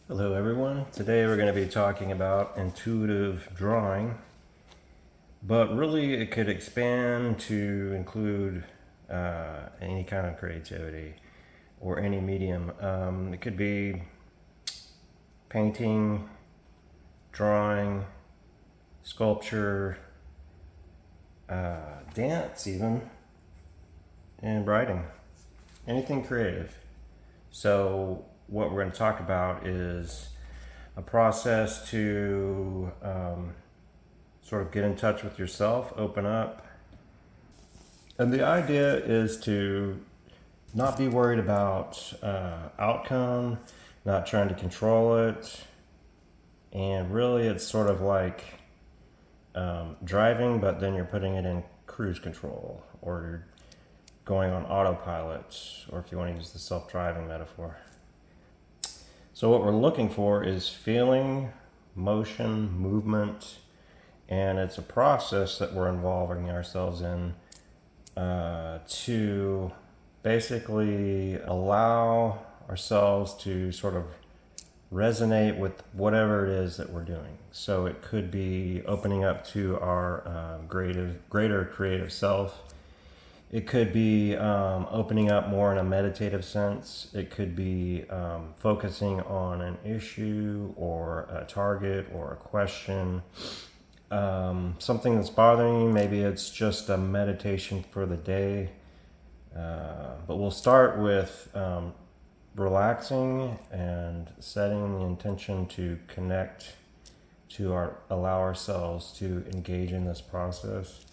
Hello everyone. Today we're going to be talking about intuitive drawing, but really it could expand to include any kind of creativity or any medium. It could be painting, drawing, sculpture, dance even, and writing. Anything creative. So what we're going to talk about is a process to sort of get in touch with yourself, open up. And the idea is to not be worried about outcome, not trying to control it. And really, it's sort of like driving, but then you're putting it in cruise control, or you're going on autopilot, or if you want to use the self-driving metaphor. So what we're looking for is feeling, motion, movement, and it's a process that we're involving ourselves in to basically allow ourselves to sort of resonate with whatever it is that we're doing. So it could be opening up to our greater creative self. It could be opening up more in a meditative sense. It could be focusing on an issue or a target or a question. Something that's bothering you, maybe it's just a meditation for the day. But we'll start with relaxing and setting the intention to connect to allow ourselves to engage in this process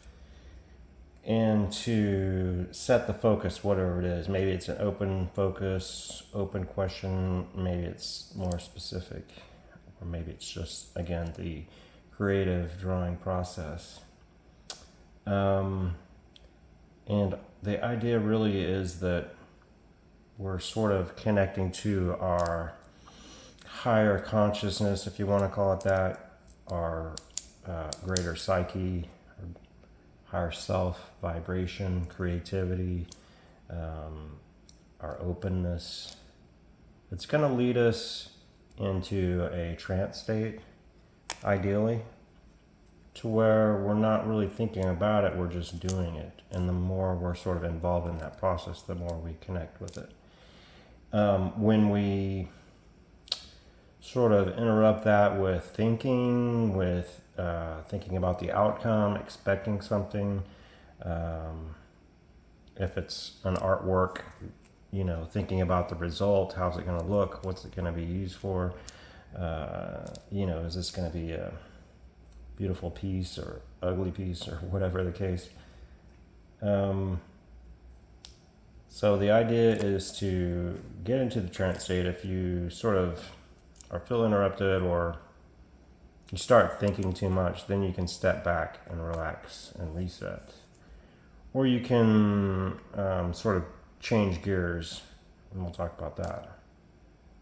and to set the focus, whatever it is. Maybe it's an open focus, open question, maybe it's more specific, or maybe it's just, again, the creative drawing process. And the idea really is that we're sort of connecting to our higher consciousness, if you want to call it that, our greater psyche, higher self, vibration, creativity, our openness. It's going to lead us into a trance state, ideally, to where we're not really thinking about it, we're just doing it. And the more we're sort of involved in that process, the more we connect with it. When we sort of interrupt that with thinking, thinking about the outcome, expecting something. If it's an artwork, thinking about the result, how's it going to look, what's it going to be used for, is this going to be a beautiful piece or ugly piece or whatever the case. So the idea is to get into the trance state. If you sort of feel interrupted or you start thinking too much, then you can step back and relax and reset. Or you can sort of change gears, and we'll talk about that.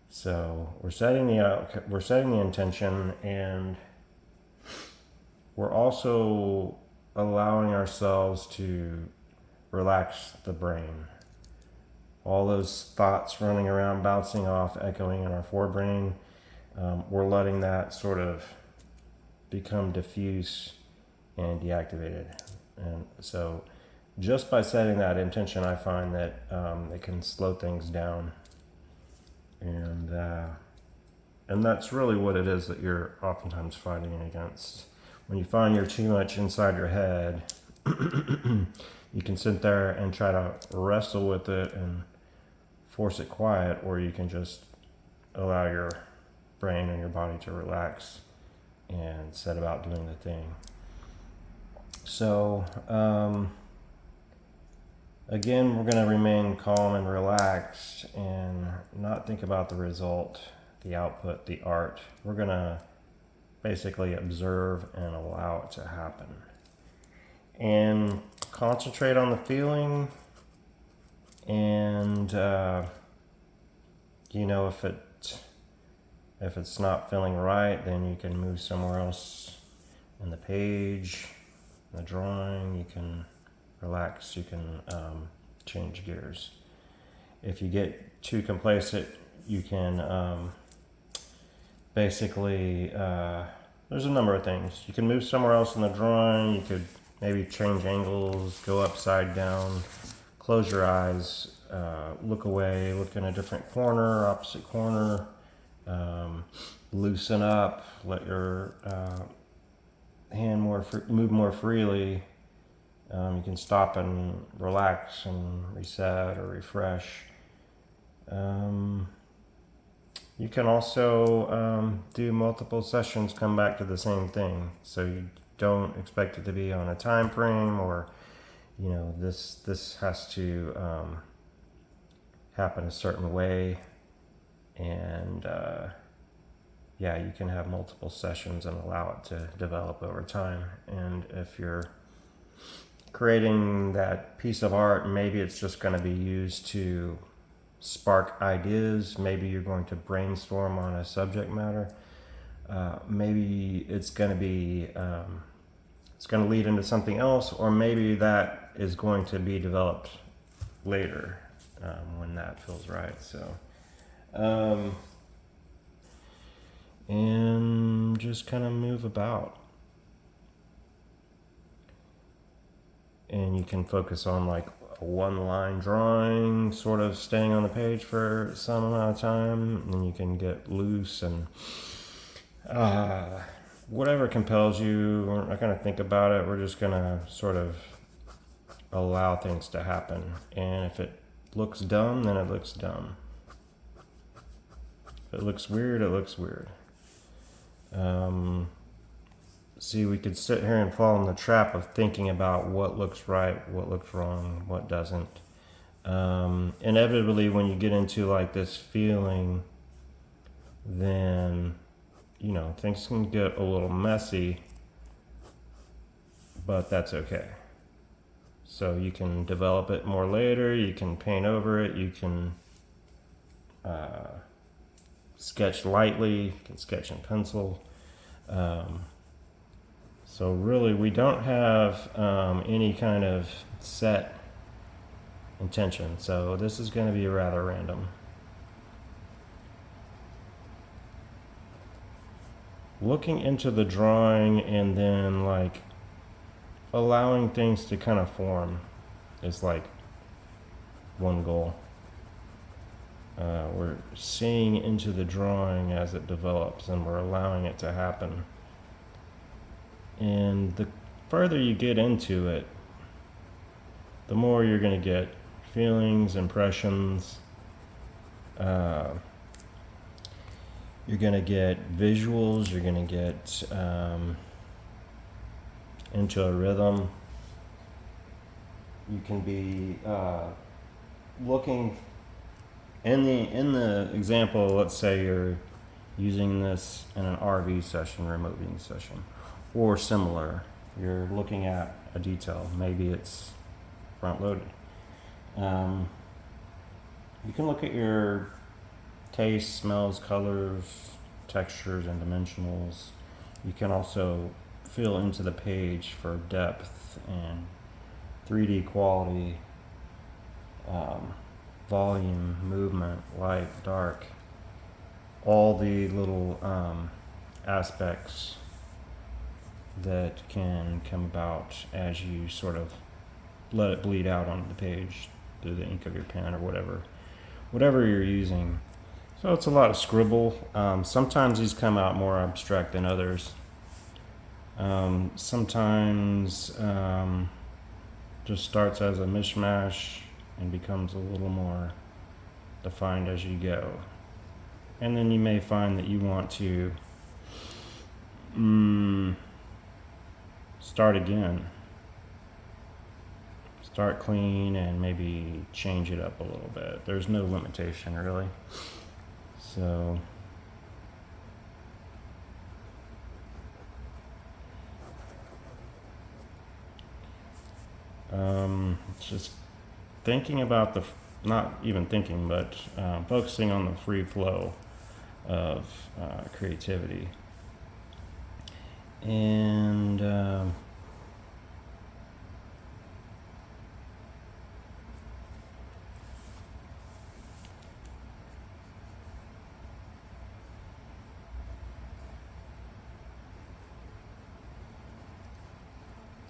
So we're setting the intention, and we're also allowing ourselves to relax the brain. All those thoughts running around, bouncing off, echoing in our forebrain, we're letting that sort of become diffuse and deactivated. And so just by setting that intention, I find that it can slow things down. And that's really what it is that you're oftentimes fighting against. When you find you're too much inside your head, you can sit there and try to wrestle with it and force it quiet, or you can just allow your brain and your body to relax and set about doing the thing. So, again, we're going to remain calm and relaxed and not think about the result, the output, the art. We're going to basically observe and allow it to happen. And concentrate on the feeling, and if it's not feeling right, then you can move somewhere else in the page, in the drawing. You can relax, you can change gears. If you get too complacent, you can basically, there's a number of things. You can move somewhere else in the drawing. You could maybe change angles, go upside down, close your eyes, look away, look in a different corner, opposite corner, loosen up, let your hand move more freely. You can stop and relax and reset or refresh. You can also do multiple sessions, come back to the same thing. So you don't expect it to be on a time frame, or this has to happen a certain way. And yeah, you can have multiple sessions and allow it to develop over time. And if you're creating that piece of art, maybe it's just going to be used to spark ideas. Maybe you're going to brainstorm on a subject matter. Maybe it's going to be it's going to lead into something else, or maybe that is going to be developed later when that feels right. So and just kind of move about, and you can focus on like a one-line drawing, sort of staying on the page for some amount of time, and then you can get loose and whatever compels you. We're not going to think about it. We're just going to sort of allow things to happen. And if it looks dumb, then it looks dumb. If it looks weird, it looks weird. See, we could sit here and fall in the trap of thinking about what looks right, what looks wrong, what doesn't. Inevitably, when you get into like this feeling, then things can get a little messy, but that's okay. So you can develop it more later, you can paint over it, you can sketch lightly, you can sketch in pencil. So really, we don't have any kind of set intention. So this is going to be rather random. Looking into the drawing and then like allowing things to kind of form is like one goal. We're seeing into the drawing as it develops, and we're allowing it to happen. And the further you get into it, the more you're going to get feelings, impressions. You're going to get visuals. You're going to get into a rhythm. You can be looking in the example. Let's say you're using this in an RV session, remote viewing session, or similar. You're looking at a detail. Maybe it's front loaded. You can look at your tastes, smells, colors, textures, and dimensionals. You can also fill into the page for depth and 3D quality, volume, movement, light, dark, all the little aspects that can come about as you sort of let it bleed out onto the page through the ink of your pen or whatever you're using. So it's a lot of scribble. Sometimes these come out more abstract than others. Sometimes just starts as a mishmash and becomes a little more defined as you go. And then you may find that you want to start again. Start clean and maybe change it up a little bit. There's no limitation really. So it's just thinking about not even thinking, but focusing on the free flow of creativity. And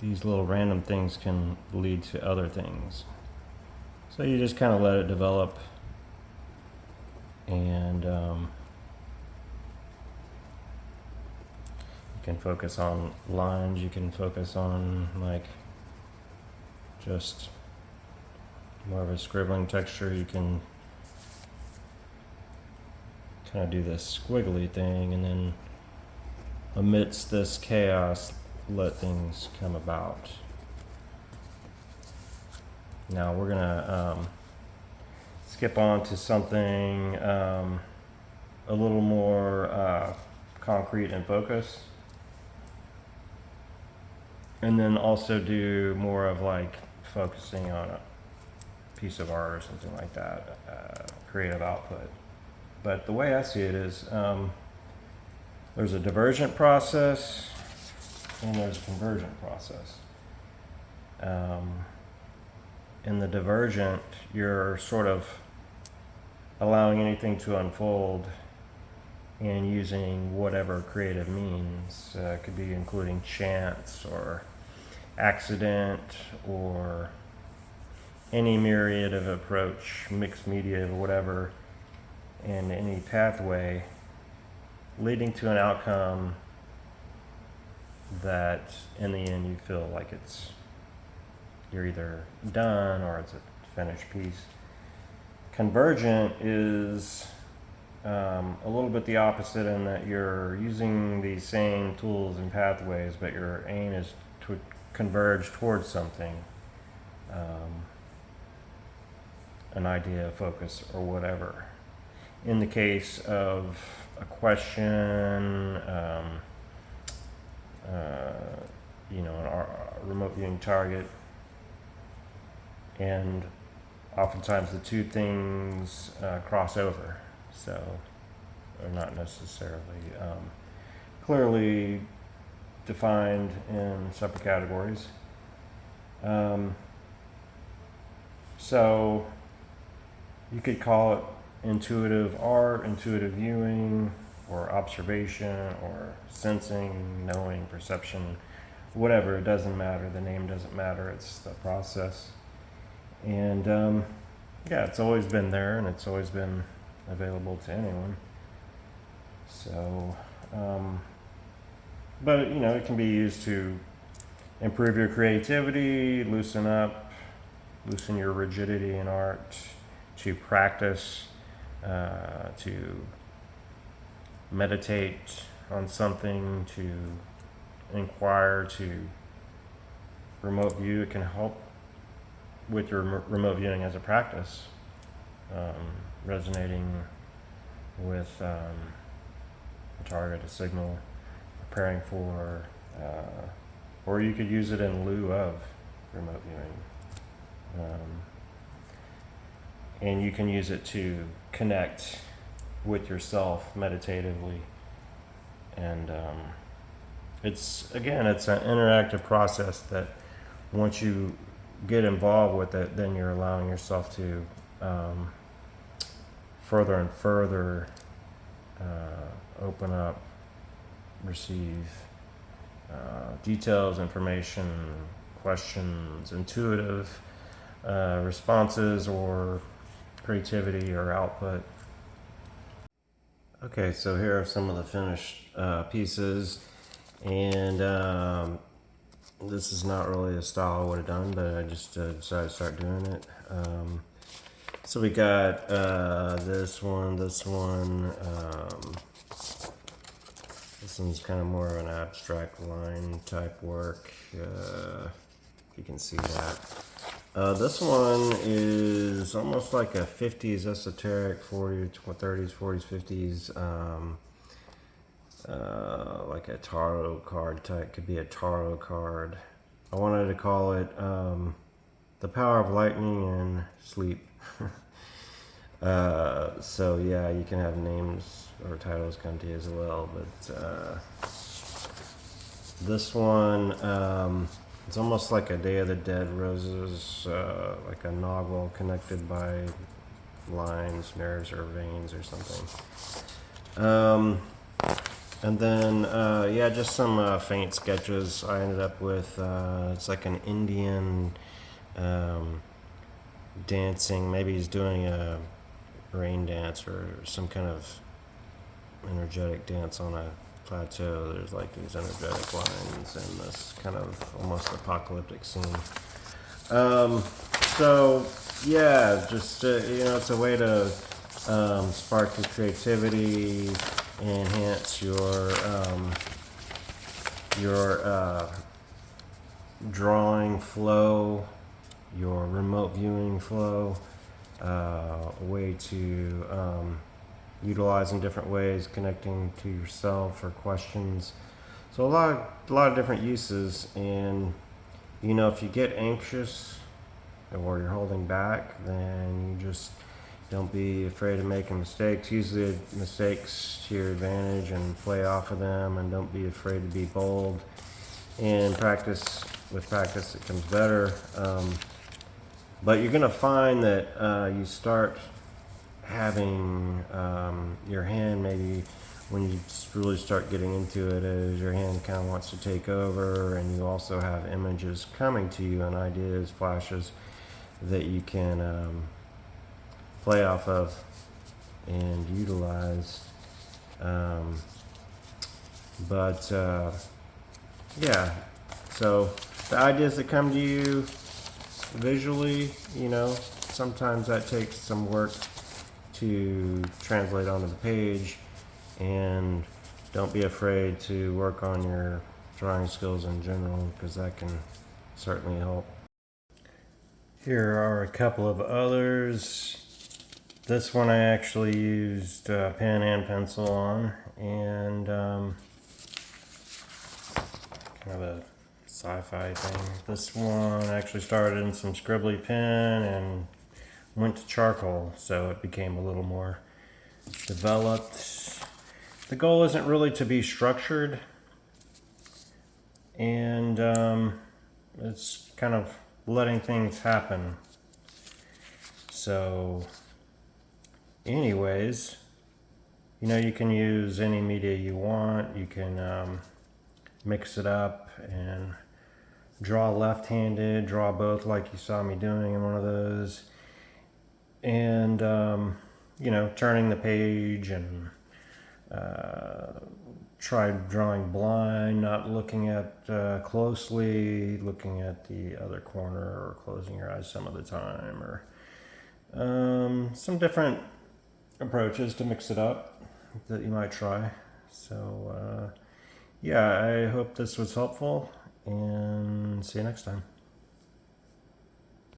these little random things can lead to other things. So you just kind of let it develop, and you can focus on lines, you can focus on like just more of a scribbling texture, you can kind of do this squiggly thing, and then amidst this chaos let things come about. Now we're gonna skip on to something a little more concrete and focused, and then also do more of like focusing on a piece of art or something like that, creative output. But the way I see it is there's a divergent process and there's a convergent process. In the divergent, you're sort of allowing anything to unfold and using whatever creative means. Could be including chance or accident or any myriad of approach, mixed media or whatever, and any pathway leading to an outcome that in the end you feel like you're either done or it's a finished piece. Convergent is a little bit the opposite in that you're using the same tools and pathways, but your aim is to converge towards something, an idea, focus, or whatever. In the case of a question, a remote viewing target, and oftentimes the two things cross over, so they're not necessarily clearly defined in separate categories. So you could call it intuitive art, intuitive viewing, or observation, or sensing, knowing, perception, whatever. It doesn't matter. The name doesn't matter. It's the process. And it's always been there, and it's always been available to anyone. So, but it can be used to improve your creativity, loosen your rigidity in art, to practice, to meditate on something, to inquire, to remote view. It can help with your remote viewing as a practice, resonating with a target, a signal, preparing for, or you could use it in lieu of remote viewing. And you can use it to connect with yourself meditatively. And it's an interactive process that once you get involved with it, then you're allowing yourself to further and further open up, receive details, information, questions, intuitive responses, or creativity or output. Okay, so here are some of the finished pieces, and this is not really a style I would have done, but I just decided to start doing it. So we got this one. This one's kind of more of an abstract line type work. You can see that. This one is almost like a 50s esoteric, 40s, 30s, 40s, 50s, like a tarot card type. Could be a tarot card. I wanted to call it The Power of Lightning and Sleep. So yeah, you can have names or titles come to you as well, but this one, it's almost like a Day of the Dead roses, like a novel connected by lines, nerves, or veins or something. And then, yeah, just some faint sketches. I ended up with, it's like an Indian dancing. Maybe he's doing a rain dance or some kind of energetic dance on a plateau. There's like these energetic lines and this kind of almost apocalyptic scene. So yeah, just it's a way to spark your creativity, enhance your drawing flow, your remote viewing flow, a way to utilize in different ways, connecting to yourself or questions. So a lot of different uses. And if you get anxious or you're holding back, then you just don't be afraid of making mistakes. Use the mistakes to your advantage and play off of them, and don't be afraid to be bold. And with practice it comes better. But you're gonna find that you start having your hand, maybe when you really start getting into it, is your hand kind of wants to take over, and you also have images coming to you and ideas, flashes that you can play off of and utilize. Yeah, so the ideas that come to you visually, sometimes that takes some work to translate onto the page. And don't be afraid to work on your drawing skills in general, because that can certainly help. Here are a couple of others. This one I actually used pen and pencil on, and kind of a sci-fi thing. This one actually started in some scribbly pen and went to charcoal, so it became a little more developed. The goal isn't really to be structured, and it's kind of letting things happen. So anyways, you can use any media you want. You can mix it up and draw left-handed, draw both like you saw me doing in one of those, and turning the page, and try drawing blind, not looking at closely, looking at the other corner, or closing your eyes some of the time, or some different approaches to mix it up that you might try. So yeah, I hope this was helpful, and see you next time.